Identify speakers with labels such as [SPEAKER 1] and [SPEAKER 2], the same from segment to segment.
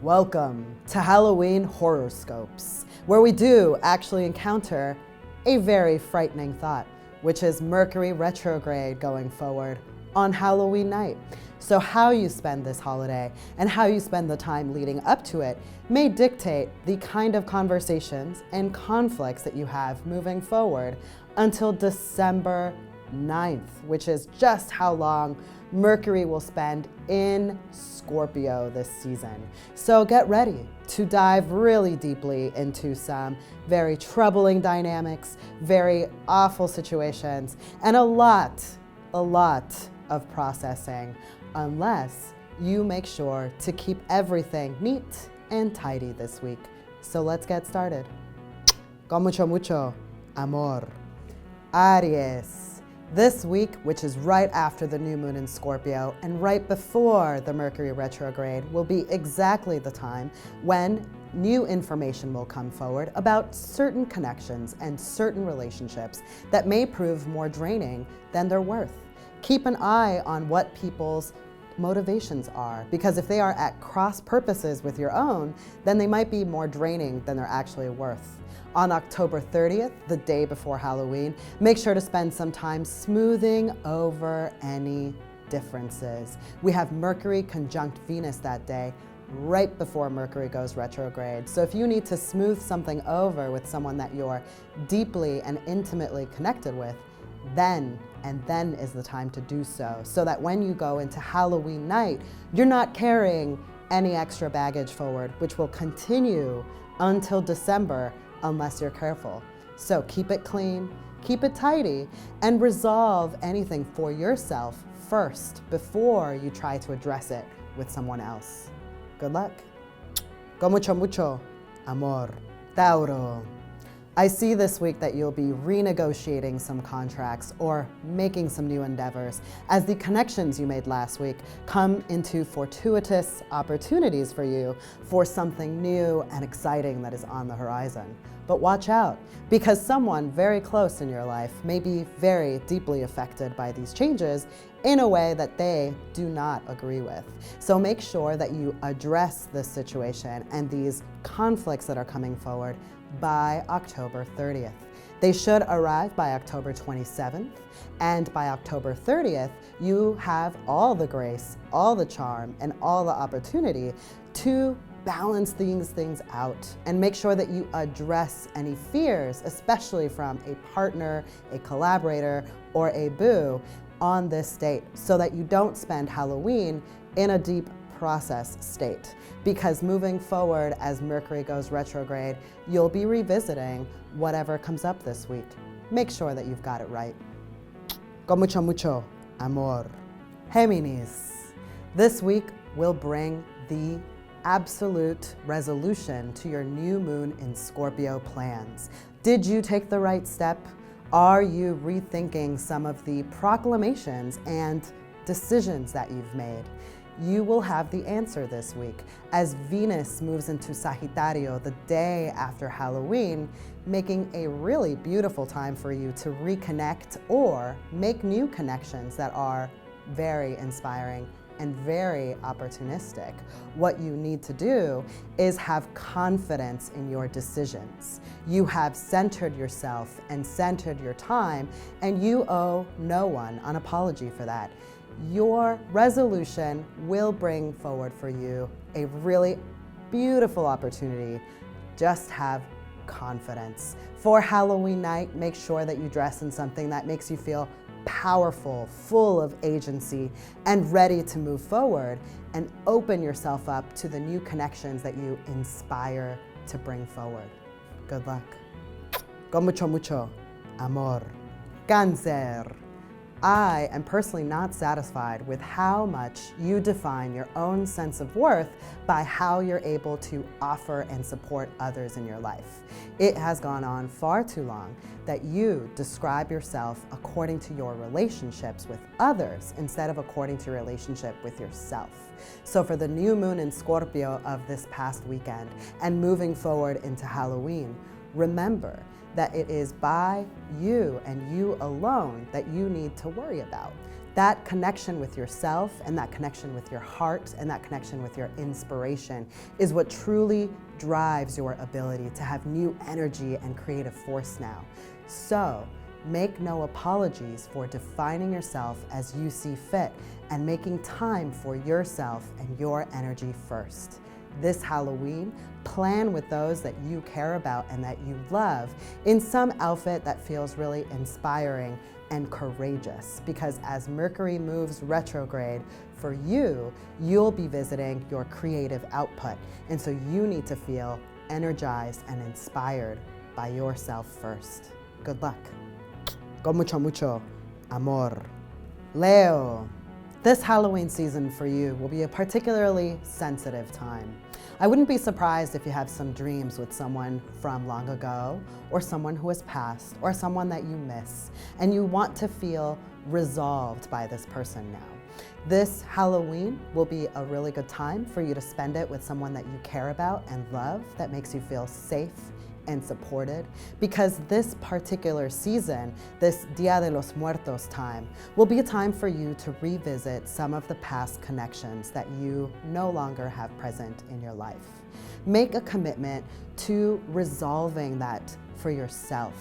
[SPEAKER 1] Welcome to Halloween Horoscopes, where we do actually encounter a very frightening thought, which is Mercury retrograde going forward on Halloween night. So how you spend this holiday and how you spend the time leading up to it may dictate the kind of conversations and conflicts that you have moving forward until December 9th, which is just how long Mercury will spend in Scorpio this season. So get ready to dive really deeply into some very troubling dynamics, very awful situations, and a lot of processing, unless you make sure to keep everything neat and tidy this week. So let's get started. Con mucho amor. Aries. This week, which is right after the new moon in Scorpio and right before the Mercury retrograde, will be exactly the time when new information will come forward about certain connections and certain relationships that may prove more draining than they're worth. Keep an eye on what people's motivations are, because if they are at cross purposes with your own, then they might be more draining than they're actually worth. On October 30th, the day before Halloween, make sure to spend some time smoothing over any differences. We have Mercury conjunct Venus that day, right before Mercury goes retrograde. So if you need to smooth something over with someone that you're deeply and intimately connected with, then is the time to do so that when you go into Halloween night, you're not carrying any extra baggage forward, which will continue until December unless you're careful. So keep it clean, keep it tidy, and resolve anything for yourself first before you try to address it with someone else. Good luck. Con mucho amor. Tauro. I see this week that you'll be renegotiating some contracts or making some new endeavors as the connections you made last week come into fortuitous opportunities for you for something new and exciting that is on the horizon. But watch out, because someone very close in your life may be very deeply affected by these changes in a way that they do not agree with. So make sure that you address this situation and these conflicts that are coming forward by October 30th. They should arrive by October 27th, and by October 30th, you have all the grace, all the charm, and all the opportunity to balance these things out and make sure that you address any fears, especially from a partner, a collaborator, or a boo on this date, so that you don't spend Halloween in a deep process state. Because moving forward as Mercury goes retrograde, you'll be revisiting whatever comes up this week. Make sure that you've got it right. Con mucho amor. Géminis. This week will bring the absolute resolution to your new moon in Scorpio plans. Did you take the right step? Are you rethinking some of the proclamations and decisions that you've made? You will have the answer this week as Venus moves into Sagittario the day after Halloween, making a really beautiful time for you to reconnect or make new connections that are very inspiring and very opportunistic. What you need to do is have confidence in your decisions. You have centered yourself and centered your time, and you owe no one an apology for that. Your resolution will bring forward for you a really beautiful opportunity. Just have confidence. For Halloween night, make sure that you dress in something that makes you feel powerful, full of agency, and ready to move forward and open yourself up to the new connections that you inspire to bring forward. Good luck. Con mucho amor. Cáncer. I am personally not satisfied with how much you define your own sense of worth by how you're able to offer and support others in your life. It has gone on far too long that you describe yourself according to your relationships with others instead of according to your relationship with yourself. So for the new moon in Scorpio of this past weekend and moving forward into Halloween, remember that it is by you and you alone that you need to worry about. That connection with yourself and that connection with your heart and that connection with your inspiration is what truly drives your ability to have new energy and creative force now. So make no apologies for defining yourself as you see fit and making time for yourself and your energy first. This Halloween, plan with those that you care about and that you love in some outfit that feels really inspiring and courageous, because as Mercury moves retrograde for you, you'll be visiting your creative output. And so you need to feel energized and inspired by yourself first. Good luck. Con mucho, mucho amor. Leo, this Halloween season for you will be a particularly sensitive time. I wouldn't be surprised if you have some dreams with someone from long ago, or someone who has passed, or someone that you miss, and you want to feel resolved by this person now. This Halloween will be a really good time for you to spend it with someone that you care about and love, that makes you feel safe and supported, because this particular season, this Dia de los Muertos time, will be a time for you to revisit some of the past connections that you no longer have present in your life. Make a commitment to resolving that for yourself,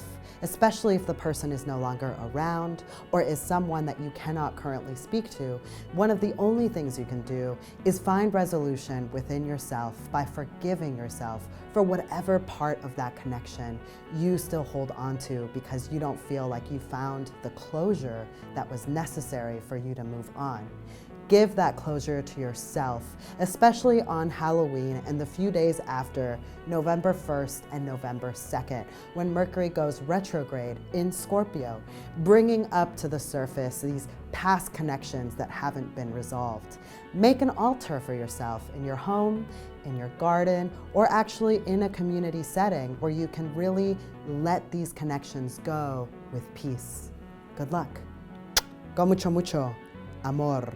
[SPEAKER 1] especially if the person is no longer around or is someone that you cannot currently speak to. One of the only things you can do is find resolution within yourself by forgiving yourself for whatever part of that connection you still hold on to because you don't feel like you found the closure that was necessary for you to move on. Give that closure to yourself, especially on Halloween and the few days after November 1st and November 2nd, when Mercury goes retrograde in Scorpio, bringing up to the surface these past connections that haven't been resolved. Make an altar for yourself in your home, in your garden, or actually in a community setting where you can really let these connections go with peace. Good luck. Con mucho, mucho amor.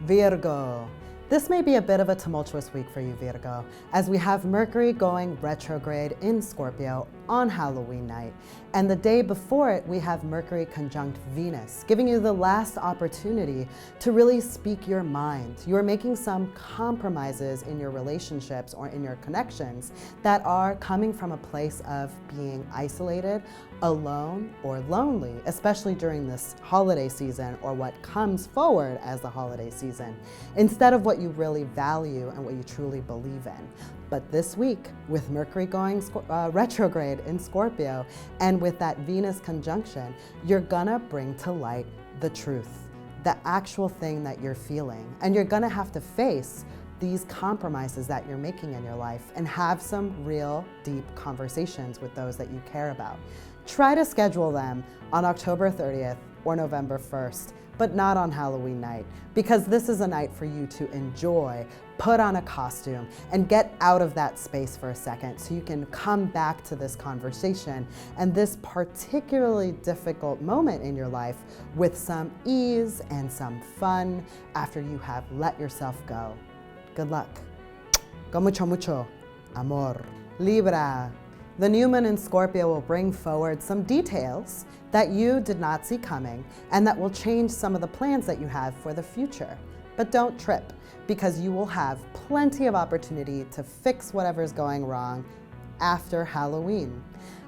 [SPEAKER 1] Virgo. This may be a bit of a tumultuous week for you, Virgo, as we have Mercury going retrograde in Scorpio on Halloween night. And the day before it, we have Mercury conjunct Venus, giving you the last opportunity to really speak your mind. You are making some compromises in your relationships or in your connections that are coming from a place of being isolated, alone, or lonely, especially during this holiday season or what comes forward as the holiday season, instead of what you really value and what you truly believe in. But this week, with Mercury going retrograde in Scorpio and with that Venus conjunction, you're gonna bring to light the truth, the actual thing that you're feeling. And you're gonna have to face these compromises that you're making in your life and have some real deep conversations with those that you care about. Try to schedule them on October 30th or November 1st, but not on Halloween night, because this is a night for you to enjoy, put on a costume, and get out of that space for a second so you can come back to this conversation and this particularly difficult moment in your life with some ease and some fun after you have let yourself go. Good luck. Con mucho, mucho amor. Libra. The new moon in Scorpio will bring forward some details that you did not see coming and that will change some of the plans that you have for the future. But don't trip, because you will have plenty of opportunity to fix whatever's going wrong after Halloween.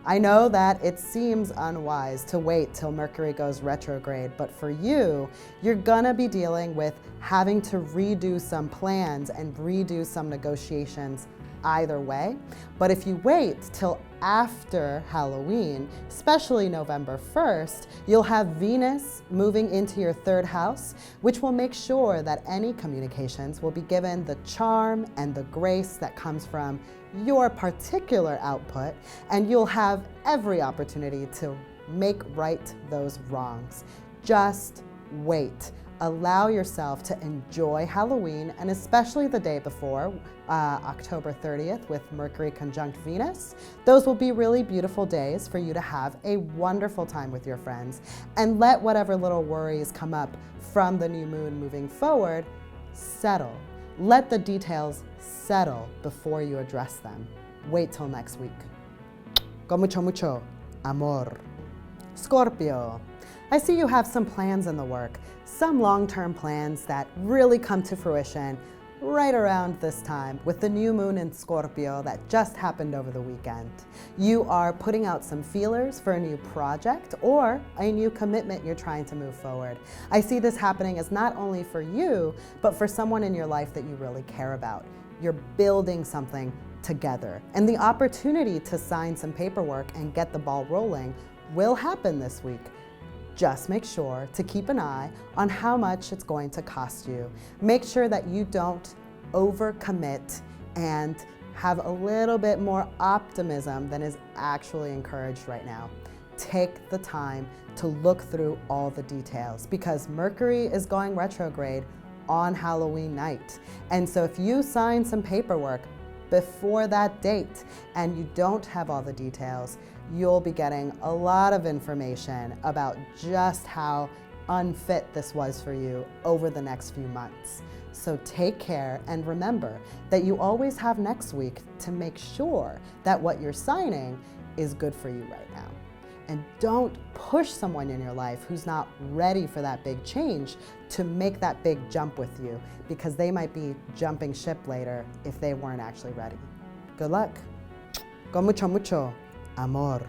[SPEAKER 1] I know that it seems unwise to wait till Mercury goes retrograde, but for you, you're gonna be dealing with having to redo some plans and redo some negotiations either way. But if you wait till after Halloween, especially November 1st, you'll have Venus moving into your third house, which will make sure that any communications will be given the charm and the grace that comes from your particular output, and you'll have every opportunity to make right those wrongs. Just wait. Allow yourself to enjoy Halloween, and especially the day before, October 30th, with Mercury conjunct Venus. Those will be really beautiful days for you to have a wonderful time with your friends, and let whatever little worries come up from the new moon moving forward settle. Let the details settle before you address them. Wait till next week. Con mucho, mucho amor. Scorpio, I see you have some plans in the work, some long-term plans that really come to fruition right around this time with the new moon in Scorpio that just happened over the weekend. You are putting out some feelers for a new project or a new commitment you're trying to move forward. I see this happening as not only for you, but for someone in your life that you really care about. You're building something together, and the opportunity to sign some paperwork and get the ball rolling will happen this week. Just make sure to keep an eye on how much it's going to cost you. Make sure that you don't overcommit and have a little bit more optimism than is actually encouraged right now. Take the time to look through all the details because Mercury is going retrograde on Halloween night. And so if you sign some paperwork before that date and you don't have all the details, you'll be getting a lot of information about just how unfit this was for you over the next few months. So take care and remember that you always have next week to make sure that what you're signing is good for you right now. And don't push someone in your life who's not ready for that big change to make that big jump with you because they might be jumping ship later if they weren't actually ready. Good luck. Con mucho, mucho amor.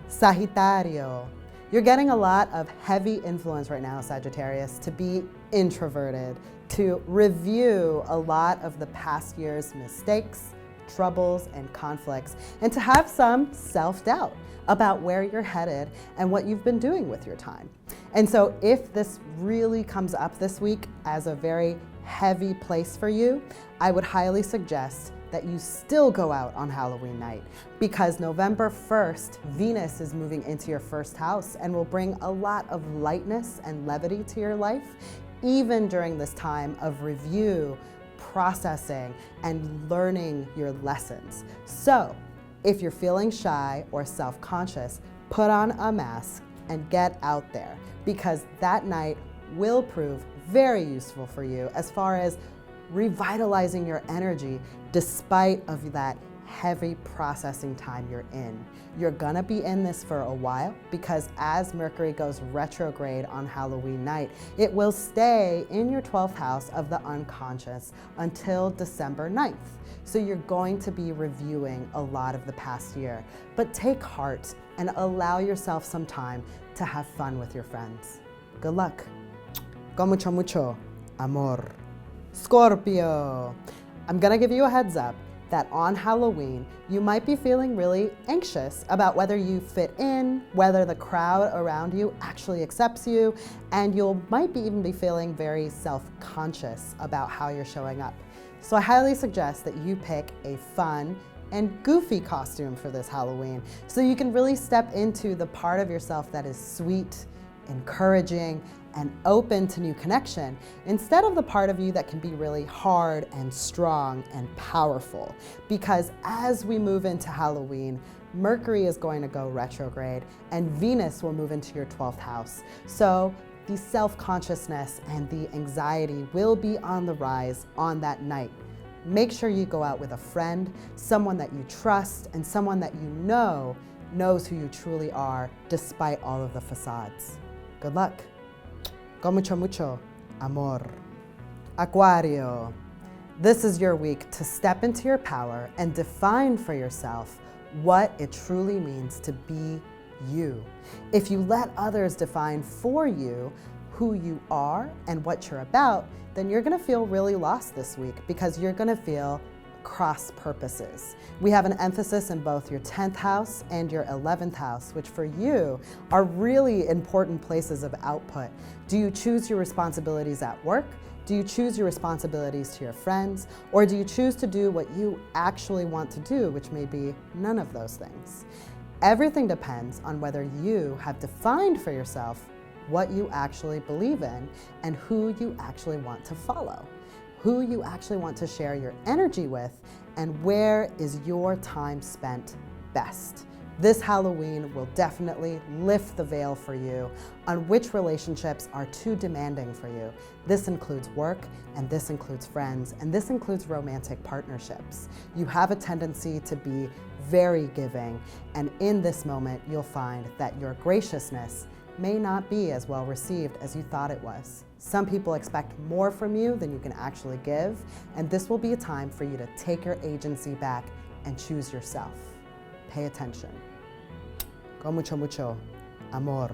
[SPEAKER 1] Sagittario. You're getting a lot of heavy influence right now, Sagittarius, to be introverted, to review a lot of the past year's mistakes, troubles, and conflicts, and to have some self-doubt about where you're headed and what you've been doing with your time. And so if this really comes up this week as a very heavy place for you, I would highly suggest that you still go out on Halloween night because November 1st, Venus is moving into your first house and will bring a lot of lightness and levity to your life, even during this time of review, processing, and learning your lessons. So if you're feeling shy or self-conscious, put on a mask and get out there because that night will prove very useful for you as far as revitalizing your energy despite of that heavy processing time you're in. You're gonna be in this for a while because as Mercury goes retrograde on Halloween night, it will stay in your 12th house of the unconscious until December 9th. So you're going to be reviewing a lot of the past year, but take heart and allow yourself some time to have fun with your friends. Good luck. Con mucho, mucho amor. Scorpio. I'm gonna give you a heads up that on Halloween, you might be feeling really anxious about whether you fit in, whether the crowd around you actually accepts you, and might even be feeling very self-conscious about how you're showing up. So I highly suggest that you pick a fun and goofy costume for this Halloween so you can really step into the part of yourself that is sweet, encouraging, and open to new connection instead of the part of you that can be really hard and strong and powerful. Because as we move into Halloween, Mercury is going to go retrograde and Venus will move into your 12th house. So the self-consciousness and the anxiety will be on the rise on that night. Make sure you go out with a friend, someone that you trust, and someone that you know knows who you truly are despite all of the facades. Good luck. Con mucho, mucho amor. Aquario. This is your week to step into your power and define for yourself what it truly means to be you. If you let others define for you who you are and what you're about, then you're gonna feel really lost this week because you're gonna feel cross purposes. We have an emphasis in both your 10th house and your 11th house, which for you are really important places of output. Do you choose your responsibilities at work? Do you choose your responsibilities to your friends? Or do you choose to do what you actually want to do, which may be none of those things? Everything depends on whether you have defined for yourself what you actually believe in and who you actually want to follow, who you actually want to share your energy with, and where is your time spent best. This Halloween will definitely lift the veil for you on which relationships are too demanding for you. This includes work, and this includes friends, and this includes romantic partnerships. You have a tendency to be very giving, and in this moment, you'll find that your graciousness may not be as well received as you thought it was. Some people expect more from you than you can actually give, and this will be a time for you to take your agency back and choose yourself. Pay attention. Con mucho, mucho amor.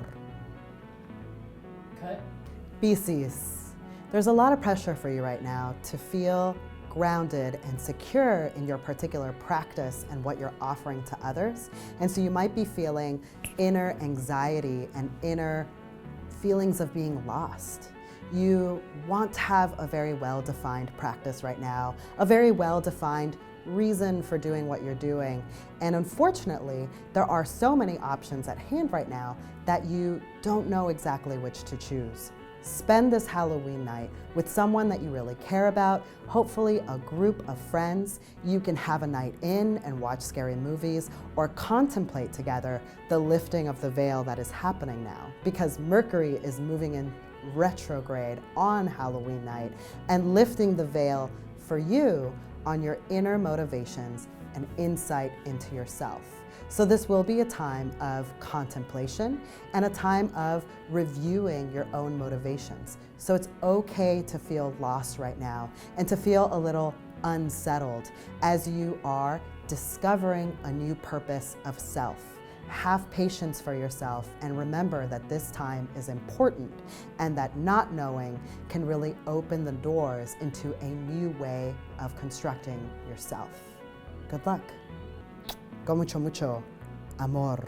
[SPEAKER 2] Cut.
[SPEAKER 1] Pisces, there's a lot of pressure for you right now to feel grounded and secure in your particular practice and what you're offering to others. And so you might be feeling inner anxiety and inner feelings of being lost. You want to have a very well-defined practice right now, a very well-defined reason for doing what you're doing. And unfortunately, there are so many options at hand right now that you don't know exactly which to choose. Spend this Halloween night with someone that you really care about, hopefully a group of friends. You can have a night in and watch scary movies or contemplate together the lifting of the veil that is happening now, because Mercury is moving in retrograde on Halloween night and lifting the veil for you on your inner motivations and insight into yourself. So this will be a time of contemplation and a time of reviewing your own motivations. So it's okay to feel lost right now and to feel a little unsettled as you are discovering a new purpose of self. Have patience for yourself and remember that this time is important and that not knowing can really open the doors into a new way of constructing yourself. Good luck. Con mucho, mucho amor.